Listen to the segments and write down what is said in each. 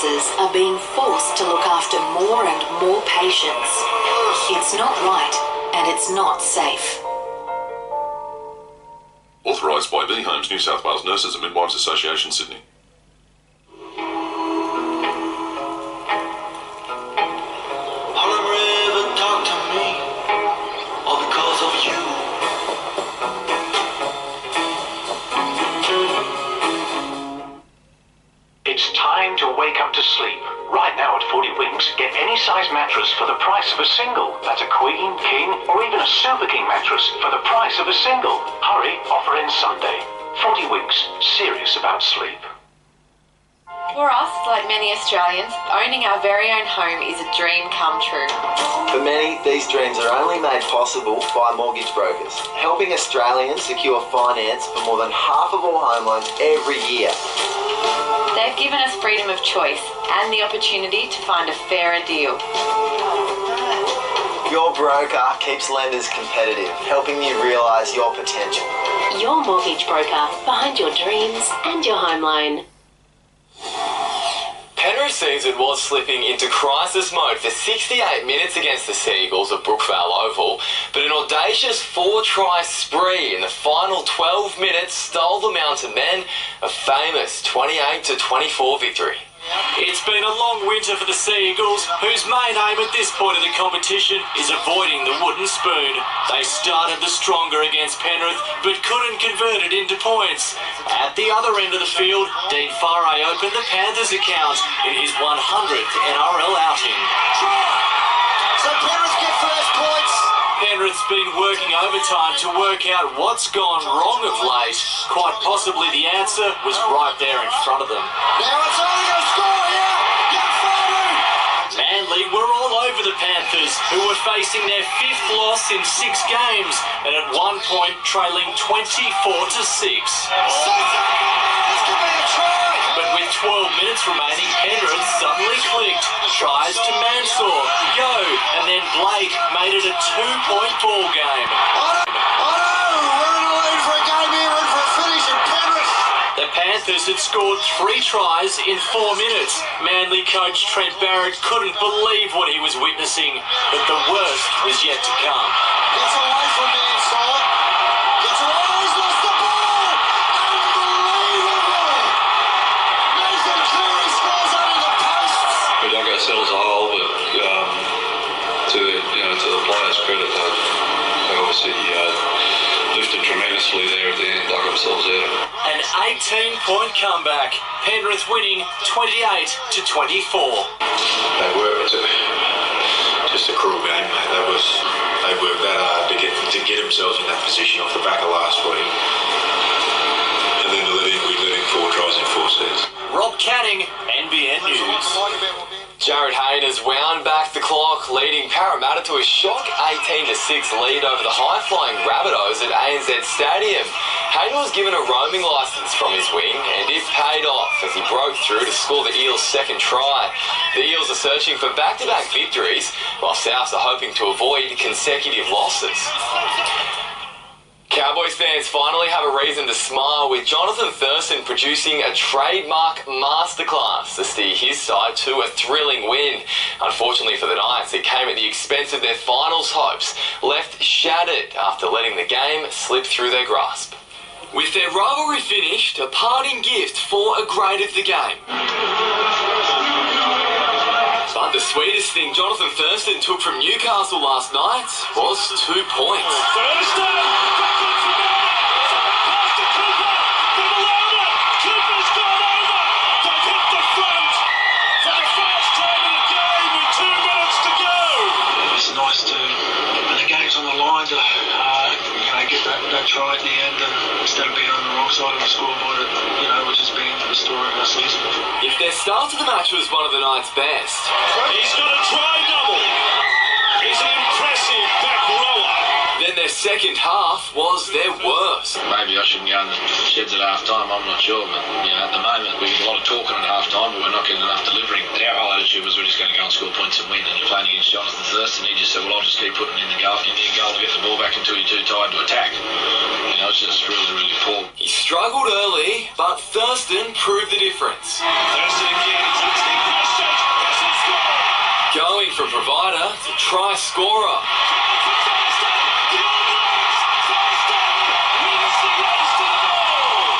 nurses are being forced to look after more and more patients. It's not right and it's not safe. Authorised by B Homes, New South Wales Nurses and Midwives Association, Sydney. It's time to wake up to sleep. Right now at 40 Winks, get any size mattress for the price of a single. That's a queen, king, or even a super king mattress for the price of a single. Hurry, offer ends Sunday. 40 Winks, serious about sleep. For us, like many Australians, owning our very own home is a dream come true. For many, these dreams are only made possible by mortgage brokers, helping Australians secure finance for more than half of all home loans every year. They've given us freedom of choice and the opportunity to find a fairer deal. Your broker keeps lenders competitive, helping you realise your potential. Your mortgage broker, behind your dreams and your home loan. Penrith's season was slipping into crisis mode for 68 minutes against the Seagulls at Brookvale Oval, but an audacious 4-try spree in the final 12 minutes stole the Mountain Men a famous 28-24 victory. It's been a long winter for the Seagulls, whose main aim at this point of the competition is avoiding the wooden spoon. They started the stronger against Penrith, but couldn't convert it into points. At the other end of the field, Dean Farray opened the Panthers' account in his 100th NRL outing. So Penrith get first points. Penrith's been working overtime to work out what's gone wrong of late. Quite possibly the answer was right there in front of them. Now it's only going to score here. Manly were all over the Panthers, who were facing their 5th loss in 6 games, and at one point trailing 24-6. But with 12 minutes remaining, Penrith suddenly clicked. Tries to Mansour, Yo, and then Blake made it a 2-point ball game. The Panthers had scored 3 tries in 4 minutes. Manly coach Trent Barrett couldn't believe what he was witnessing, but the worst was yet to come. Gets away from Mansour. Gets away. He's lost the ball. Unbelievable. Nathan Cleary scores under the posts. We dug ourselves a hole, but to the players' credit, they obviously lifted tremendously there at the end, dug themselves out. An 18-point comeback. Penrith winning 28-24. They worked just a cruel game, mate. They worked that hard to get themselves in that position off the back of last week. And then we let in 4 tries in 4 sets. Rob Canning, NBN News. Jared Hayne has wound back the clock, leading Parramatta to a shock 18-6 lead over the high-flying Rabbitohs at ANZ Stadium. Hayne was given a roaming licence from his wing, and it paid off as he broke through to score the Eels' second try. The Eels are searching for back-to-back victories, while Souths are hoping to avoid consecutive losses. Cowboys fans finally have a reason to smile, with Jonathan Thurston producing a trademark masterclass to steer his side to a thrilling win. Unfortunately for the Knights, it came at the expense of their finals hopes, left shattered after letting the game slip through their grasp. With their rivalry finished, a parting gift for a great of the game. But the sweetest thing Jonathan Thurston took from Newcastle last night was 2 points. It's nice to, when the game's on the line, to get that try at the end, and instead of being on the wrong side of the scoreboard, which has been the story of our season. If their start to the match was one of the Knights' best, He's got a try double. He's an impressive back rower. then their second half was their worst. Maybe I shouldn't go in the sheds at half time, I'm not sure, but at the moment we get a lot of talking at half time, but we're not getting enough delivering. Our whole attitude was we're just going to go and score points and win, and you're playing against Jonathan Thurston, he just said, well, I'll just keep putting in the goal and get the ball back until you're too tired to attack. It's just really, really poor. He struggled early, but Thurston proved the difference. Thurston again, he's provider to try scorer.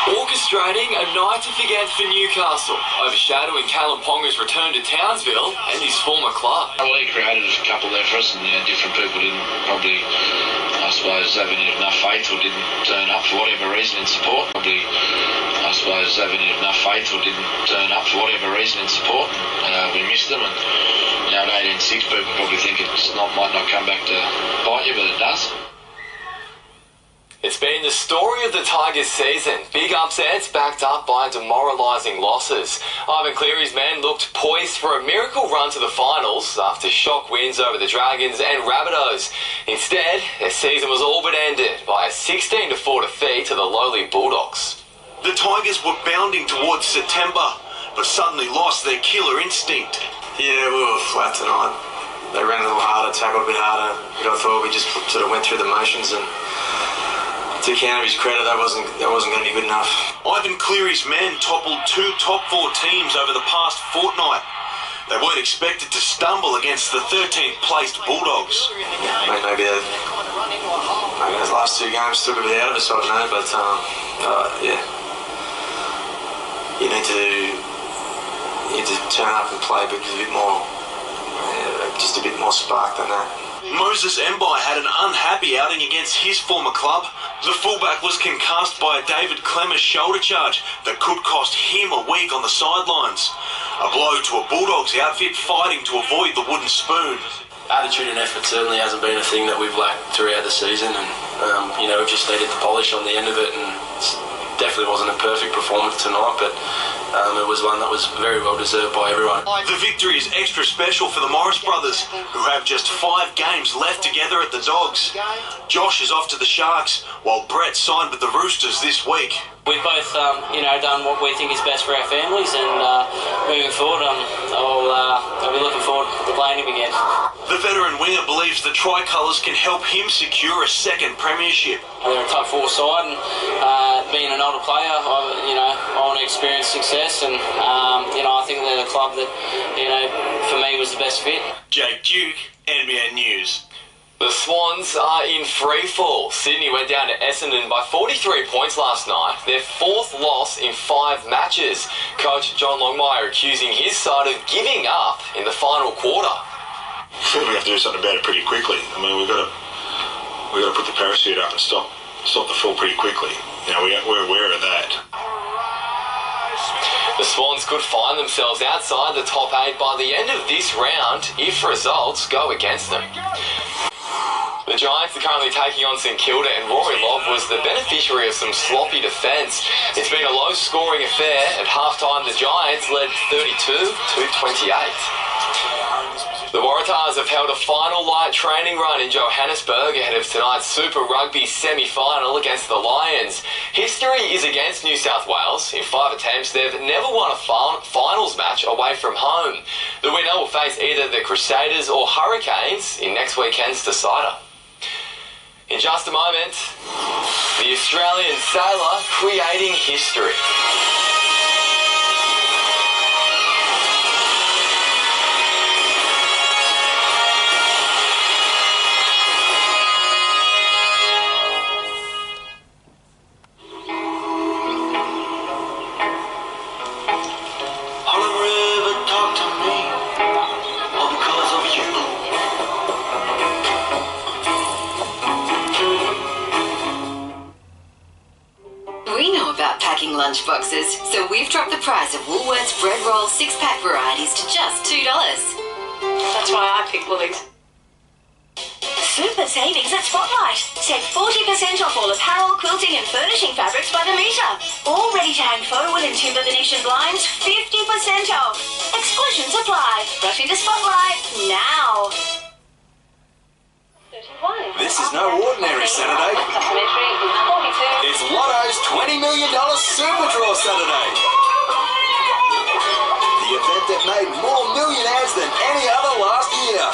Orchestrating a night to forget for Newcastle, overshadowing Callum Ponga's return to Townsville and his former club. Well, he created a couple there for us, and different people didn't probably, I suppose, have enough faith or didn't turn up for whatever reason in support. Probably, I suppose, having enough faith or didn't turn up for whatever reason in support. We missed them, and at 18-6, people probably think might not come back to bite you, but it does. It's been the story of the Tigers season. Big upsets backed up by demoralising losses. Ivan Cleary's men looked poised for a miracle run to the finals after shock wins over the Dragons and Rabbitohs. Instead, their season was all but ended by a 16-4 defeat to the lowly Bulldogs. The Tigers were bounding towards September, but suddenly lost their killer instinct. Yeah, we were flat tonight. They ran a little harder, tackled a bit harder, but I thought we just sort of went through the motions, and to Canterbury's credit, that wasn't going to be good enough. Ivan Cleary's men toppled 2 top 4 teams over the past fortnight. They weren't expected to stumble against the 13th placed Bulldogs. Maybe those last 2 games took a bit out of us, I don't know, but yeah. You need to turn up and play because a bit more, just a bit more spark than that. Moses Mbai had an unhappy outing against his former club. The fullback was concussed by a David Clemmer's shoulder charge that could cost him a week on the sidelines. A blow to a Bulldogs outfit fighting to avoid the wooden spoon. Attitude and effort certainly hasn't been a thing that we've lacked throughout the season, and we've just needed the polish on the end of it, and it definitely wasn't a perfect performance tonight, but it was one that was very well deserved by everyone. The victory is extra special for the Morris brothers, who have just 5 games left together at the Dogs. Josh is off to the Sharks, while Brett signed with the Roosters this week. We've both, done what we think is best for our families, and moving forward, I'll be looking forward to playing him again. The veteran winger believes the Tricolours can help him secure a second premiership. They're a top 4 side, and being an older player, I want to experience success, and I think they're the club that, for me was the best fit. Jake Duke, NBN News. The Swans are in freefall. Sydney went down to Essendon by 43 points last night, their 4th loss in 5 matches. Coach John Longmire accusing his side of giving up in the final quarter. We have to do something about it pretty quickly. I mean, we've got to put the parachute up and stop the fall pretty quickly. We're aware of that. The Swans could find themselves outside the top 8 by the end of this round if results go against them. The Giants are currently taking on St Kilda, and Rory Lobb was the beneficiary of some sloppy defence. It's been a low-scoring affair. At half-time, the Giants led 32-28. The Waratahs have held a final light training run in Johannesburg ahead of tonight's Super Rugby semi-final against the Lions. History is against New South Wales. In 5 attempts, they've never won a finals match away from home. The winner will face either the Crusaders or Hurricanes in next weekend's decider. In just a moment, the Australian sailor creating history. Lunchboxes, so we've dropped the price of Woolworths bread roll 6-pack varieties to just $2. That's why I pick Woolies. Super savings at Spotlight. Save 40% off all apparel, quilting and furnishing fabrics by the metre. All ready-to-hang photo wool and timber Venetian blinds, 50% off. Exclusions apply. Rush into Spotlight now. This is no ordinary Saturday. It's Lotto's $20 million Super Draw Saturday. The event that made more millionaires than any other last year.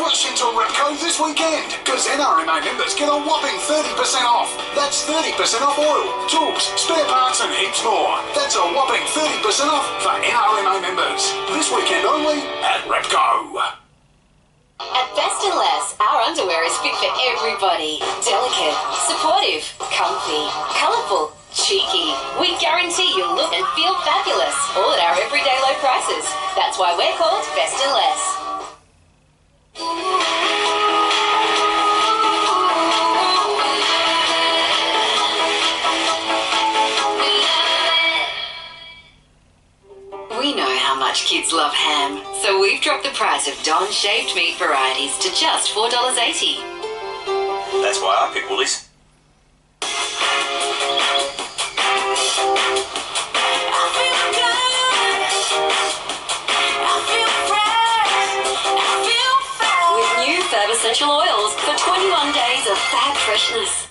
Rush into Repco this weekend, because NRMA members get a whopping 30% off. That's 30% off oil, tools, spare parts and heaps more. That's a whopping 30% off for NRMA members. This weekend only at Repco. At Best and Less, our underwear is fit for everybody. Delicate, supportive, comfy, colourful, cheeky. We guarantee you'll look and feel fabulous, all at our everyday low prices. That's why we're called Best and Less. We know how much kids love ham, so we've dropped the price of Don shaved meat varieties to just $4.80. That's why I pick Woolies. With new Fab Essential Oils for 21 days of fab freshness.